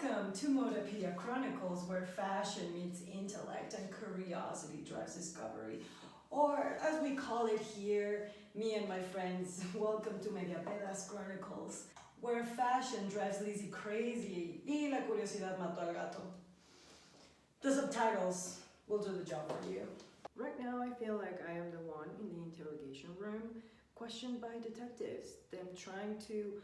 Welcome to Modapedia Chronicles, where fashion meets intellect and curiosity drives discovery. Or, as we call it here, me and my friends, welcome to Modapedia's Chronicles, where fashion drives Lizzie crazy y la curiosidad mató al gato. The subtitles will do the job for you. Right now, I feel like I am the one in the interrogation room, questioned by detectives, them trying to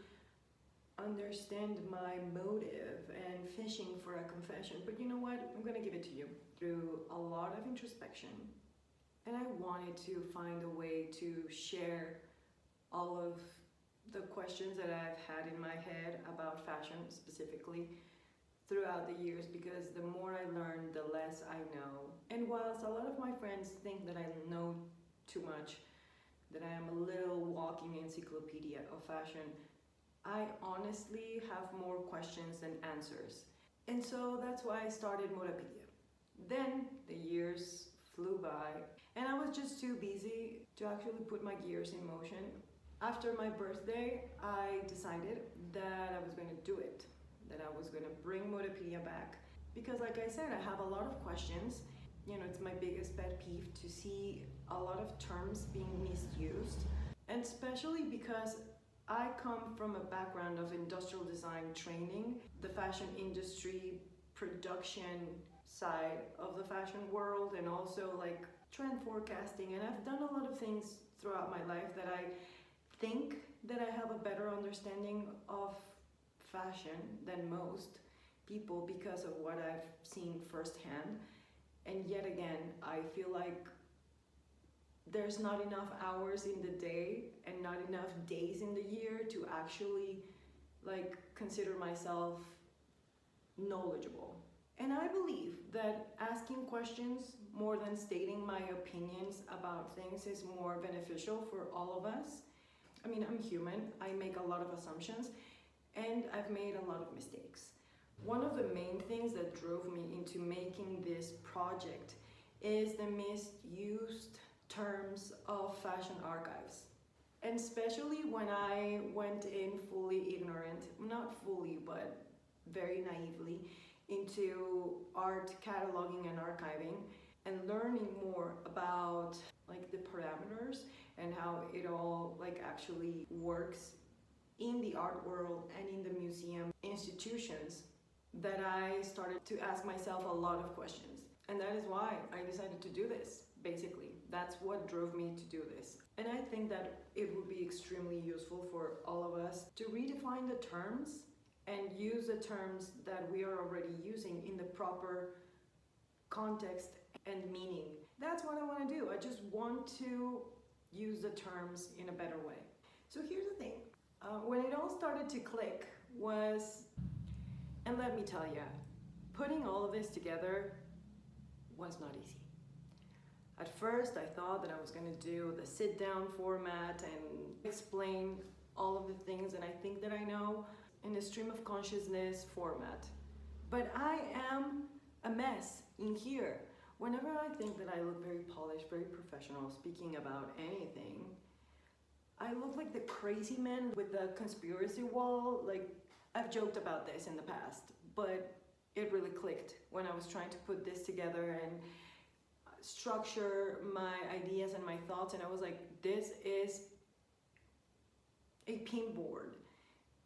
understand my motive and fishing for a confession. But you know what? I'm gonna give it to you through a lot of introspection. And I wanted to find a way to share all of the questions that I've had in my head about fashion specifically throughout the years, because the more I learn, the less I know. And whilst a lot of my friends think that I know too much, that I am a little walking encyclopedia of fashion, I honestly have more questions than answers. And so that's why I started Modapedia. Then the years flew by and I was just too busy to actually put my gears in motion. After my birthday, I decided that I was going to do it, that I was going to bring Modapedia back. Because like I said, I have a lot of questions. You know, it's my biggest pet peeve to see a lot of terms being misused. And especially because I come from a background of industrial design training, the fashion industry, production side of the fashion world, and also like trend forecasting. And I've done a lot of things throughout my life that I think that I have a better understanding of fashion than most people because of what I've seen firsthand. And yet again, I feel like there's not enough hours in the day and not enough days in the year to actually like consider myself knowledgeable. And I believe that asking questions more than stating my opinions about things is more beneficial for all of us. I mean, I'm human, I make a lot of assumptions, and I've made a lot of mistakes. One of the main things that drove me into making this project is the misused terms of fashion archives. And especially when I went in fully ignorant, not fully, but very naively, into art cataloging and archiving, and learning more about like the parameters and how it all like actually works in the art world and in the museum institutions, that I started to ask myself a lot of questions. And that is why I decided to do this, basically. That's what drove me to do this. And I think that it would be extremely useful for all of us to redefine the terms and use the terms that we are already using in the proper context and meaning. That's what I want to do. I just want to use the terms in a better way. So here's the thing. When it all started to click was, and let me tell you, putting all of this together was not easy. At first, I thought that I was going to do the sit-down format and explain all of the things that I think that I know in the stream of consciousness format. But I am a mess in here. Whenever I think that I look very polished, very professional, speaking about anything, I look like the crazy man with the conspiracy wall. Like, I've joked about this in the past, but it really clicked when I was trying to put this together and structure my ideas and my thoughts, and I was like, this is a pinboard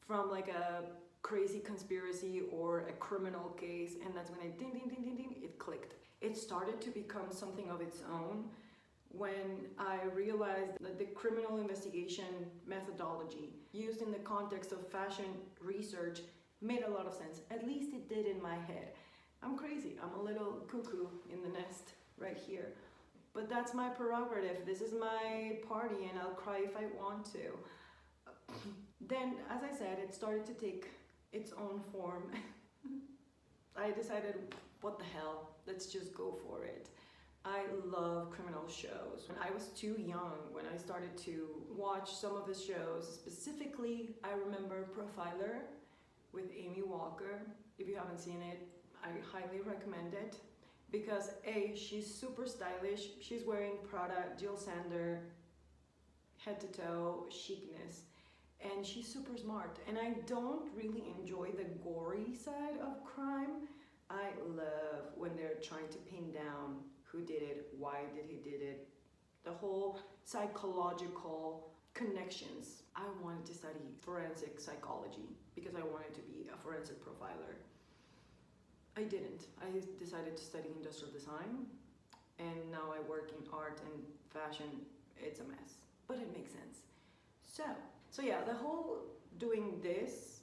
from like a crazy conspiracy or a criminal case. And that's when I ding ding ding ding ding, it clicked. It started to become something of its own when I realized that the criminal investigation methodology used in the context of fashion research made a lot of sense. At least it did in my head. I'm crazy, I'm a little cuckoo in the nest right here. But that's my prerogative. This is my party and I'll cry if I want to. Then, as I said, it started to take its own form. I decided, what the hell, let's just go for it. I love criminal shows. When I was too young, when I started to watch some of the shows, specifically, I remember Profiler with Amy Walker. If you haven't seen it, I highly recommend it. Because A, she's super stylish, she's wearing Prada, Jill Sander, head to toe, chicness. and she's super smart. And I don't really enjoy the gory side of crime. I love when they're trying to pin down who did it, why did he did it, the whole psychological connections. I wanted to study forensic psychology because I wanted to be a forensic profiler. I didn't. I decided to study industrial design, and now I work in art and fashion. It's a mess, but it makes sense. So yeah, the whole doing this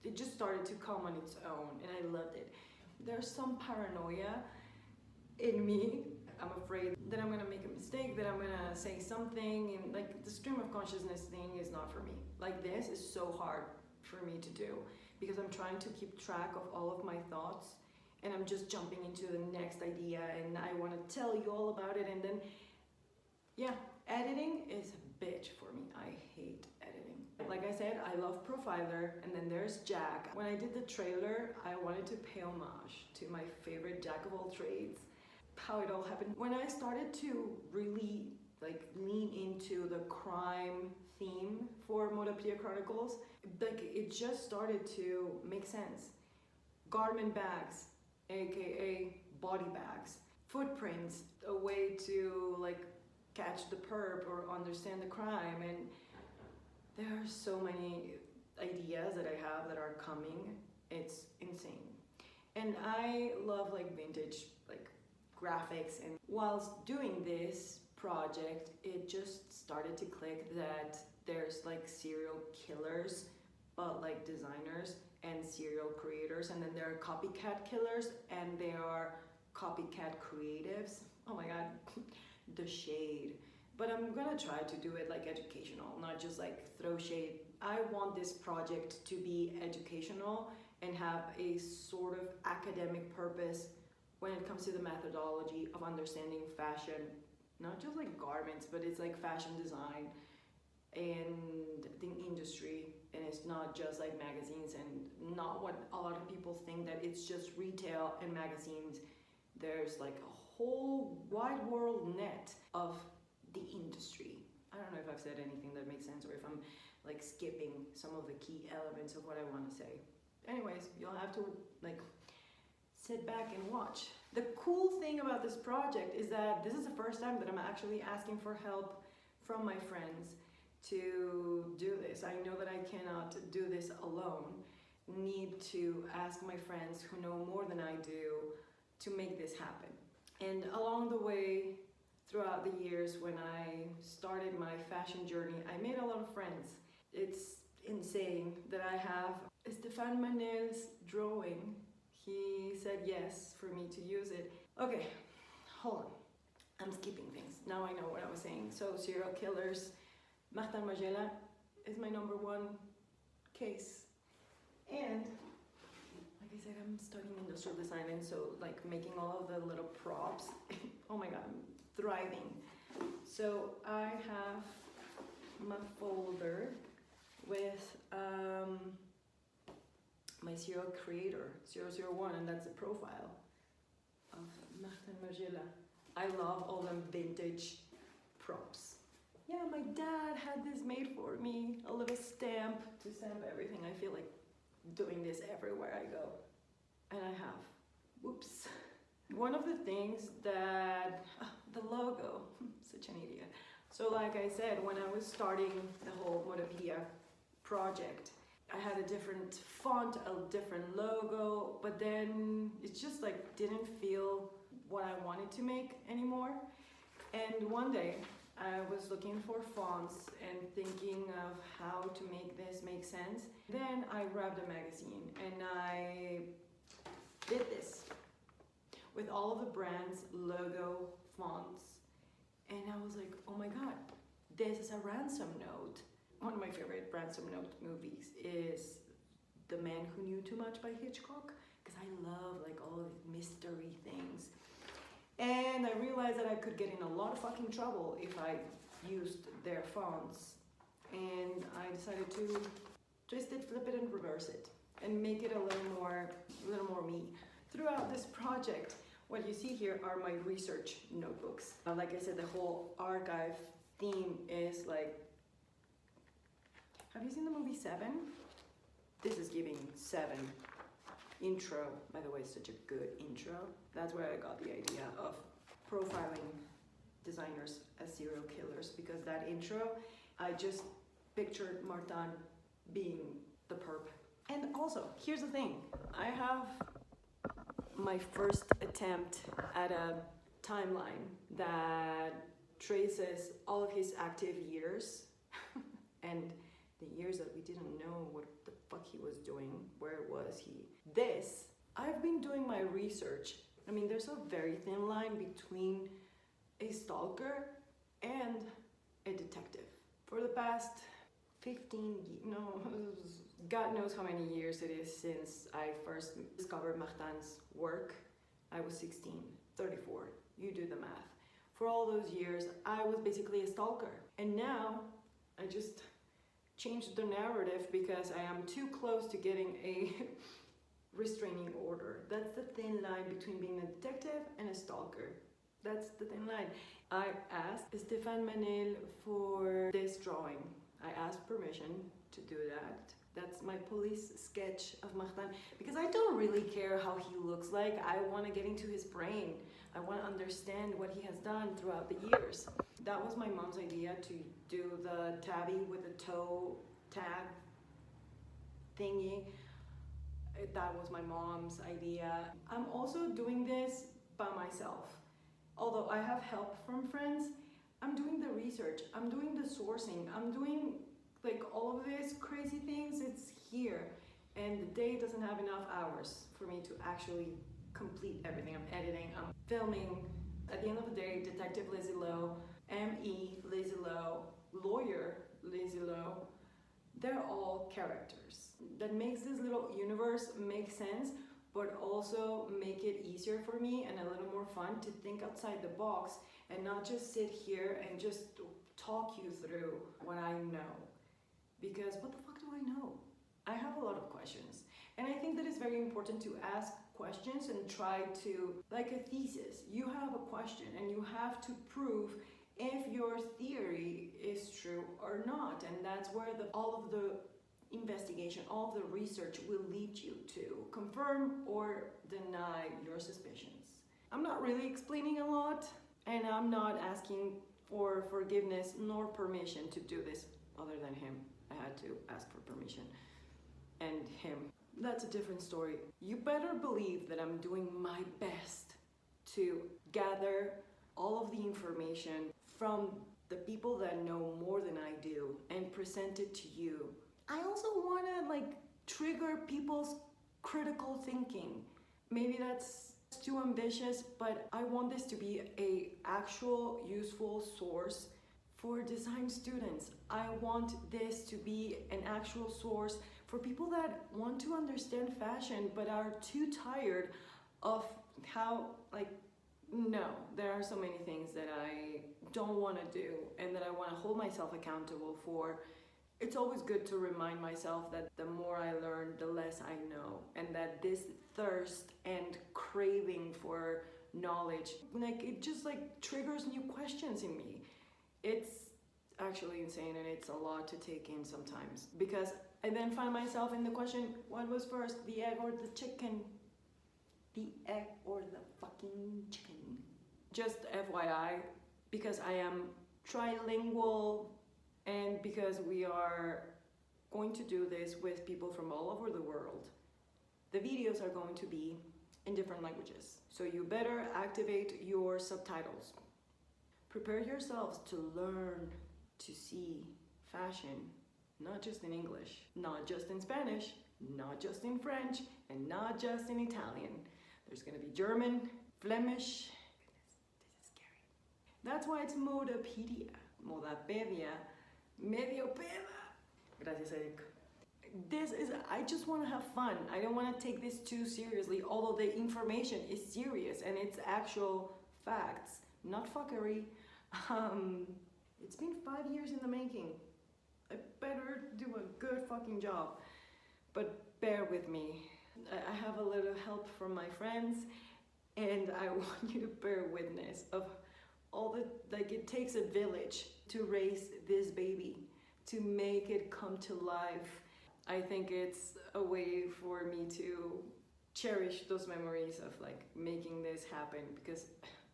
it just started to come on its own, and I loved it. There's some paranoia in me. I'm afraid that I'm gonna make a mistake, that I'm gonna say something, and like the stream of consciousness thing is not for me. Like this is so hard for me to do because I'm trying to keep track of all of my thoughts, and I'm just jumping into the next idea, and I want to tell you all about it. And then yeah, editing is a bitch for me. I hate editing. Like I said, I love Profiler, and then there's Jack. When I did the trailer, I wanted to pay homage to my favorite Jack of all trades. How it all happened. When I started to really like lean into the crime theme for Modapedia Chronicles, like it just started to make sense. Garment bags, aka body bags, footprints, a way to like catch the perp or understand the crime. And there are so many ideas that I have that are coming. It's insane. And I love like vintage like graphics, and whilst doing this project, it just started to click that there's like serial killers, but like designers, and serial creators, and then there are copycat killers, and there are copycat creatives. Oh my god, the shade. But I'm gonna try to do it like educational, not just like throw shade. I want this project to be educational and have a sort of academic purpose when it comes to the methodology of understanding fashion, not just like garments, but it's like fashion design and the industry. And it's not just like magazines, and not what a lot of people think, that it's just retail and magazines. There's like a whole wide world net of the industry. I don't know if I've said anything that makes sense, or if I'm like skipping some of the key elements of what I want to say. Anyways, you'll have to like sit back and watch. The cool thing about this project is that this is the first time that I'm actually asking for help from my friends to do this. I know that I cannot do this alone. Need to ask my friends who know more than I do to make this happen. And along the way, throughout the years when I started my fashion journey, I made a lot of friends. It's insane that I have Stéphane Manel's drawing. He said yes for me to use it. Okay, hold on. I'm skipping things. Now I know what I was saying. So serial killers, Martin Magella is my number one case. And like I said, I'm studying industrial design, and so like making all of the little props. Oh my god, I'm thriving. So I have my folder with my serial creator, 001, and that's a profile of Martin Magella. I love all them vintage props. Yeah, my dad had this made for me, a little stamp to stamp everything. I feel like doing this everywhere I go. And I have. Whoops. One of the things that, the logo, such an idiot. So like I said, when I was starting the whole Modapedia project, I had a different font, a different logo, but then it just like didn't feel what I wanted to make anymore. And one day I was looking for fonts and thinking of how to make this make sense. Then I grabbed a magazine and I did this with all of the brand's logo fonts. And I was like, oh my god, this is a ransom note. One of my favorite ransom note movies is The Man Who Knew Too Much by Hitchcock, because I love like all of these mystery things. And I realized that I could get in a lot of fucking trouble if I used their fonts. And I decided to twist it, flip it, and reverse it, and make it a little more me. Throughout this project, what you see here are my research notebooks. Like I said, the whole archive theme is like Have you seen the movie Seven? This is giving Seven intro. By the way, such a good intro. That's where I got the idea of profiling designers as serial killers, because that intro, I just pictured Martin being the perp. And also, here's the thing. I have my first attempt at a timeline that traces all of his active years and the years that we didn't know what the fuck he was doing, where was he. I've been doing my research. I mean, there's a very thin line between a stalker and a detective. For the past 15, God knows how many years it is since I first discovered Martin's work. I was 16, 34, you do the math. For all those years, I was basically a stalker. And now, I just changed the narrative because I am too close to getting a restraining order. That's the thin line between being a detective and a stalker. That's the thin line. I asked Stéphane Manel for this drawing. I asked permission to do that. That's my police sketch of Martin, because I don't really care how he looks like. I want to get into his brain. I want to understand what he has done throughout the years. That was my mom's idea, to do the tabby with the toe tag thingy. That was my mom's idea. I'm also doing this by myself. Although I have help from friends, I'm doing the research, I'm doing the sourcing, I'm doing like all of these crazy things. It's here, and the day doesn't have enough hours for me to actually complete everything. I'm editing, I'm filming. At the end of the day, Detective Lizzie Lowe, M.E. Lizzie Lowe, lawyer Lizzie Lowe, they're all characters. That makes this little universe make sense, but also make it easier for me and a little more fun to think outside the box and not just sit here and just talk you through what I know. Because what the fuck do I know? I have a lot of questions. And I think that it's very important to ask questions and try to, like a thesis, you have a question and you have to prove if your theory is true or not. And that's where all of the investigation, all of the research will lead you to confirm or deny your suspicions. I'm not really explaining a lot, and I'm not asking for forgiveness nor permission to do this other than him. I had to ask for permission. And him. That's a different story. You better believe that I'm doing my best to gather all of the information from the people that know more than I do and present it to you. I also want to trigger people's critical thinking. Maybe that's too ambitious, but I want this to be a actual useful source for design students. I want this to be an actual source for people that want to understand fashion but are too tired of how, no, there are so many things that I don't want to do and that I want to hold myself accountable for. It's always good to remind myself that the more I learn, the less I know, and that this thirst and craving for knowledge, it just triggers new questions in me. It's actually insane, and it's a lot to take in sometimes, because I then find myself in the question, what was first, the egg or the chicken? The egg or the fucking chicken? Just FYI, because I am trilingual and because we are going to do this with people from all over the world, the videos are going to be in different languages. So you better activate your subtitles. Prepare yourselves to learn to see fashion, not just in English, not just in Spanish, not just in French, and not just in Italian. There's gonna be German, Flemish. Goodness, this is scary. That's why it's Modapedia, Modapedia, Mediopedia. Gracias, Eric. I just want to have fun. I don't want to take this too seriously, although the information is serious and it's actual facts, not fuckery. It's been 5 years in the making. I better do a good fucking job. But bear with me. I have a little help from my friends, and I want you to bear witness of all the, it takes a village to raise this baby, to make it come to life. I think it's a way for me to cherish those memories of like making this happen, because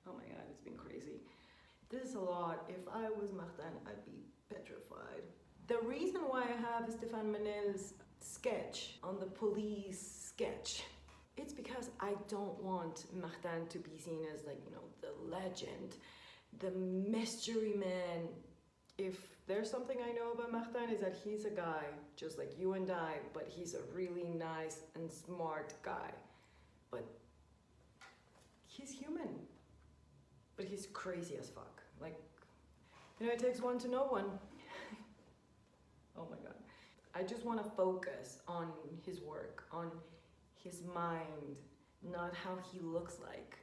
oh my god, it's been crazy. This is a lot. If I was Martin, I'd be petrified. The reason why I have Stéphane Manel's sketch on the police sketch, it's because I don't want Martin to be seen as like, you know, the legend, the mystery man. If there's something I know about Martin, is that he's a guy just like you and I, but he's a really nice and smart guy. But he's human. But he's crazy as fuck. Like, you know, it takes one to know one. Oh my god. I just want to focus on his work, on his mind, not how he looks like.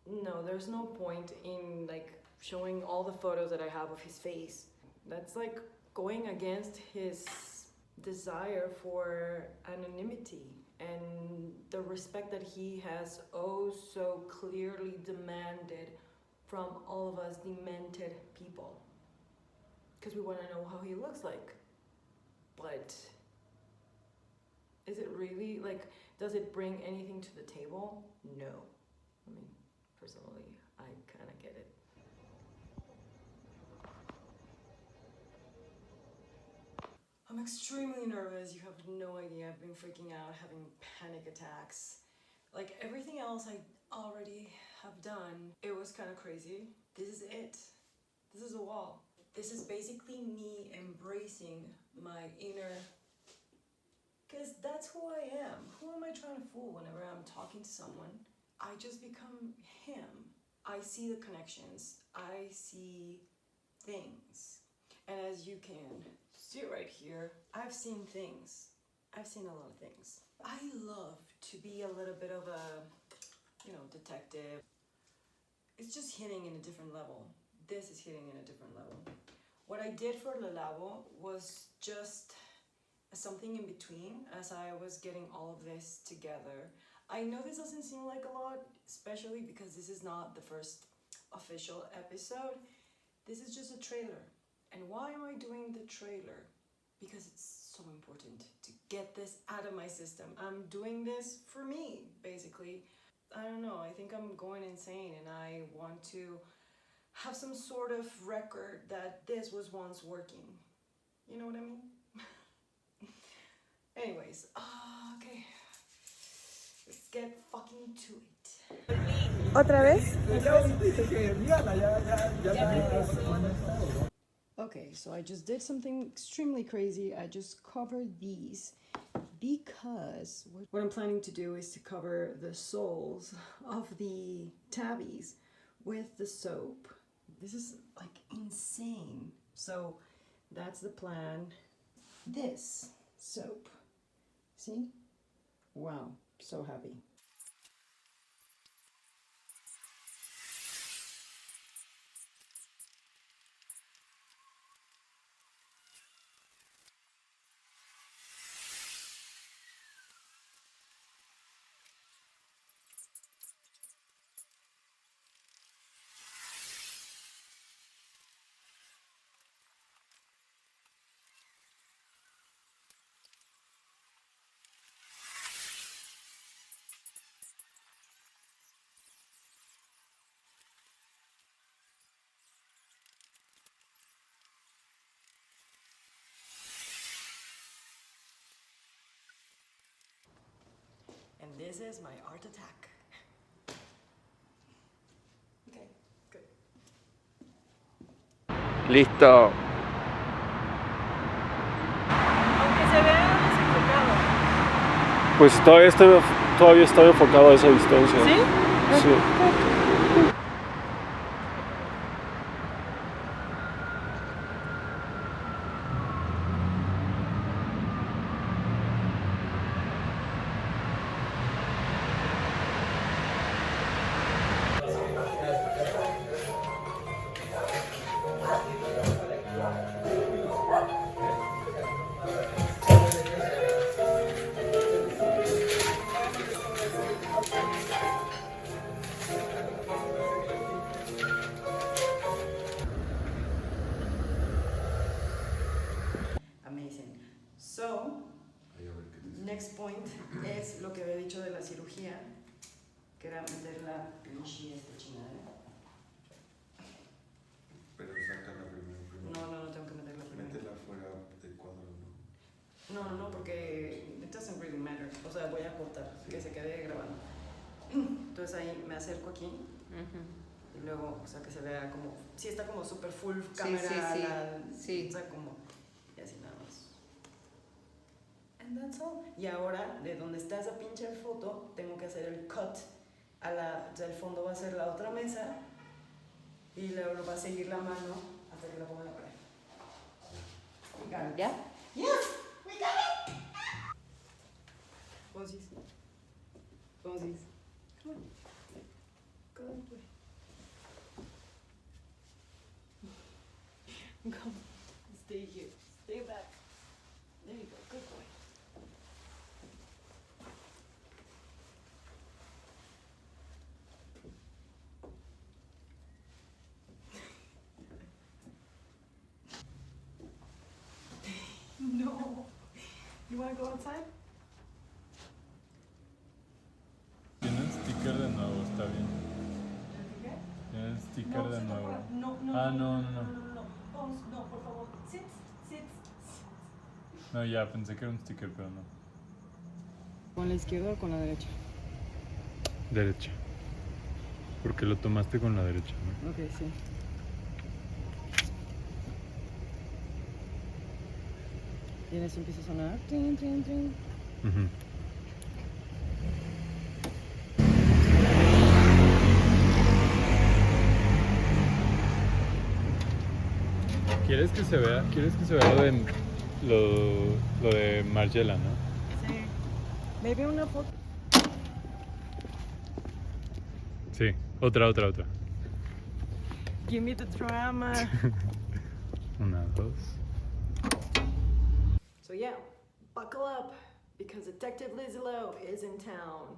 No, there's no point in like showing all the photos that I have of his face. That's like going against his desire for anonymity and the respect that he has oh so clearly demanded from all of us demented people. Because we want to know how he looks like. But is it really, like, does it bring anything to the table? No. I mean, personally, I kind of get it. I'm extremely nervous. You have no idea. I've been freaking out, having panic attacks. Like everything else I already have done, it was kind of crazy. This is it. This is a wall. This is basically me embracing my inner, because that's who I am. Who am I trying to fool whenever I'm talking to someone? I just become him. I see the connections. I see things. And as you can see right here, I've seen things. I've seen a lot of things. I love to be a little bit of a, you know, detective. It's just hitting in a different level. This is hitting in a different level. What I did for Le Labo was just something in between as I was getting all of this together. I know this doesn't seem like a lot, especially because this is not the first official episode. This is just a trailer. And why am I doing the trailer? Because it's so important to get this out of my system. I'm doing this for me, basically. I don't know, I think I'm going insane and I want to have some sort of record that this was once working. You know what I mean? Anyways, okay. Let's get fucking to it. ¿Otra vez? Okay, so I just did something extremely crazy. I just covered these because what I'm planning to do is to cover the soles of the tabbies with the soap. This is like insane. So that's the plan. This soap, see? Wow, so happy. And this is my art attack. Okay, good. Listo. Aunque se vea desenfocado. Pues todavía estoy enfocado a esa distancia. ¿Sí? Sí. next point es lo que había dicho de la cirugía, que era meter la pinche chingadera. Pero sácala primero. No tengo que meterla primero. Métela fuera de cuadro, ¿no? No, porque it doesn't really matter. O sea, voy a cortar, que se quede grabando. Entonces ahí me acerco aquí y luego, o sea, que se vea como, sí está como super full cámara, Sí. o sea, como, y así nada más. And that's all. Y ahora, de donde está esa pinche foto, tengo que hacer el cut. O sea, el fondo va a ser la otra mesa y luego va a seguir la mano hasta que la ponga en la pared. We got it. ¿Ya? Yes, we got it. Posies. Come on. Go that way. Come. Stay here. Stay back. There you go. Good boy. No. You want to go outside? Tiene sticker de nuevo, está bien. ¿Qué? Tiene sticker de nuevo. No. No, por favor. Sit. No, ya, pensé que era un sticker, pero no. ¿Con la izquierda o con la derecha? Derecha. Porque lo tomaste con la derecha, ¿no? Ok, sí. Y en eso empieza a sonar. Trin, trin, trin. Ujú. ¿Quieres que se vea lo de Margiela, no? Sí. Maybe una foto. Sí, otra. Give me the drama. Una, dos. So yeah, buckle up because Detective Lizzie Lowe is in town.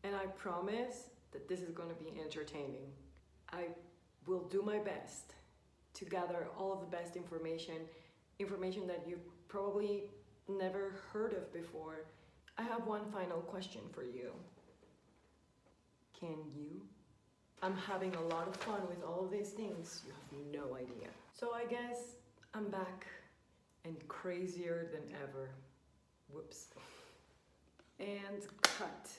And I promise that this is going to be entertaining. I will do my best to gather all of the best information that you've probably never heard of before. I have one final question for you. Can you? I'm having a lot of fun with all of these things. You have no idea. So I guess I'm back and crazier than ever. Whoops. And cut.